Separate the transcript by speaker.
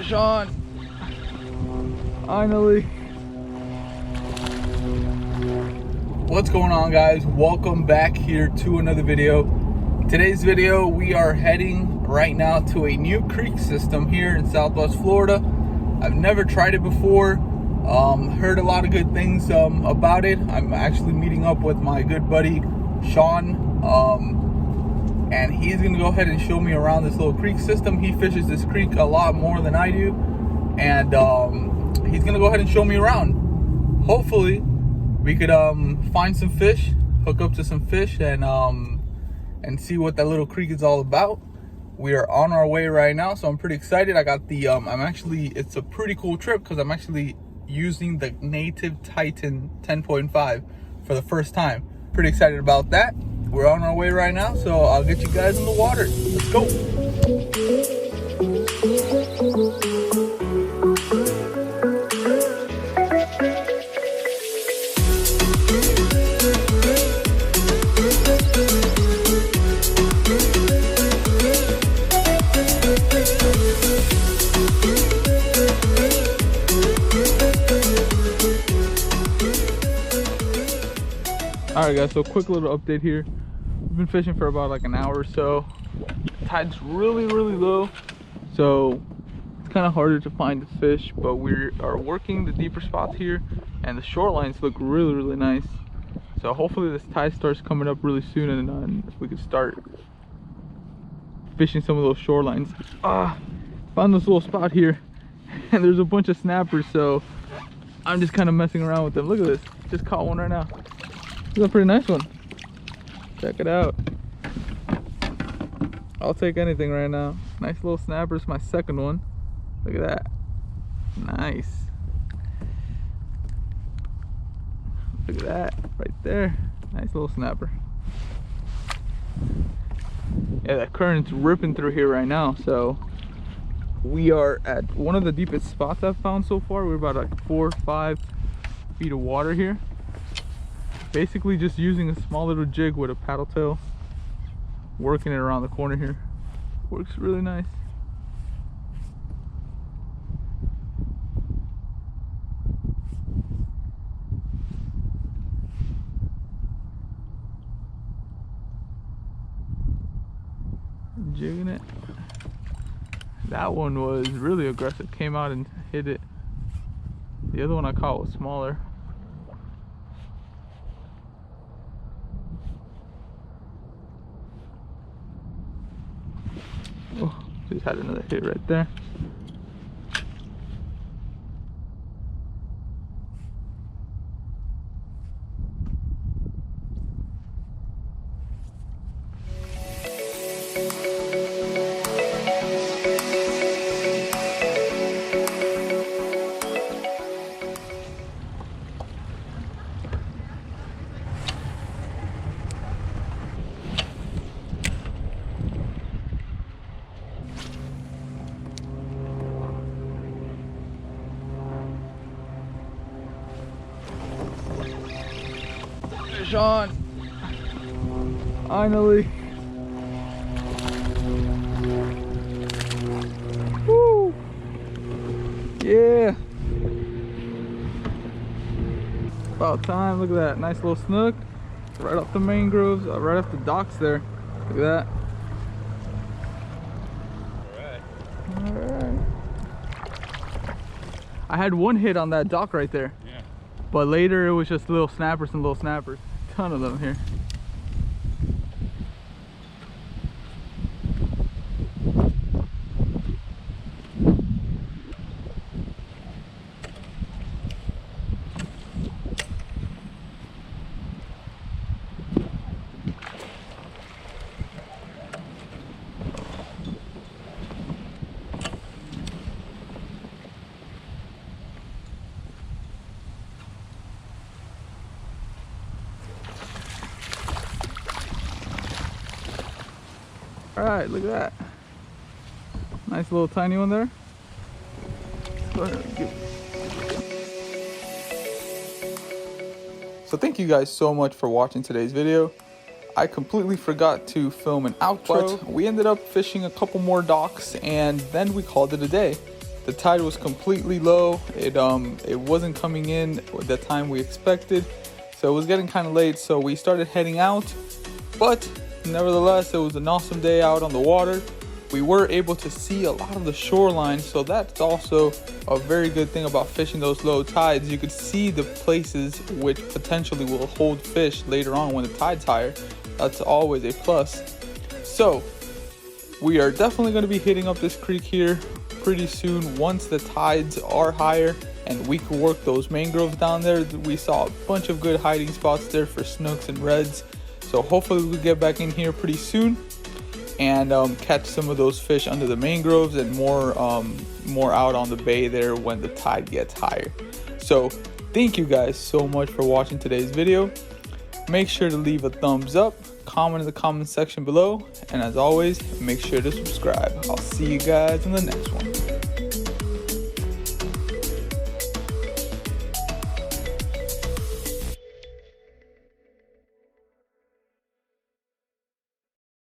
Speaker 1: Fish on. Finally. What's going on, guys? Welcome back here to another video. Today's video, we are heading right now to a new creek system here in Southwest Florida. I've never tried it before. Heard a lot of good things about it. I'm actually meeting up with my good buddy Sean, and he's gonna go ahead and show me around this little creek system. He fishes this creek a lot more than I do, and he's gonna go ahead and show me around. Hopefully we could find some fish, hook up to some fish, and see what that little creek is all about. We are on our way right now, so I'm pretty excited. I got the it's a pretty cool trip because I'm actually using the Native Titan 10.5 for the first time. Pretty excited about that. We're on our way right now, so I'll get you guys in the water. Let's go. Alright guys, so quick little update here. We've been fishing for about like an hour or so. Tide's really low, so it's kind of harder to find the fish, but we are working the deeper spots here, and the shorelines look really nice. So hopefully this tide starts coming up really soon, and we can start fishing some of those shorelines. Found this little spot here, and there's a bunch of snappers, so I'm just kind of messing around with them. Look at this, just caught one right now. This is a pretty nice one. Check it out. I'll take anything right now. Nice little snapper. It's my second one. Look at that. Nice. Look at that right there. Nice little snapper. Yeah, that current's ripping through here right now. So we are at one of the deepest spots I've found so far. We're about like 4 or 5 feet of water here. Basically just using a small little jig with a paddle tail, working it around the corner here. Works really nice. Jigging it. That one was really aggressive, came out and hit it. The other one I caught was smaller. Oh, just had another hit right there. Fish on. Finally. Woo. Yeah. About time. Look at that. Nice little snook. Right off the mangroves. Right off the docks there. Look at that. Alright. I had one hit on that dock right there. Yeah. But later it was just little snappers and little snappers. Ton of them here. All right, look at that. Nice little tiny one there. Go ahead and give. So thank you guys so much for watching today's video. I completely forgot to film an outro. But we ended up fishing a couple more docks and then we called it a day. The tide was completely low. It wasn't coming in at the time we expected, so it was getting kind of late, so we started heading out. But nevertheless, it was an awesome day out on the water. We were able to see a lot of the shoreline, so that's also a very good thing about fishing those low tides. You could see the places which potentially will hold fish later on when the tide's higher. That's always a plus. So we are definitely going to be hitting up this creek here pretty soon once the tides are higher and we can work those mangroves down there. We saw a bunch of good hiding spots there for snooks and reds, so hopefully we'll get back in here pretty soon and catch some of those fish under the mangroves and more out on the bay there when the tide gets higher. So thank you guys so much for watching today's video. Make sure to leave a thumbs up, comment in the comment section below, and as always, make sure to subscribe. I'll see you guys in the next one.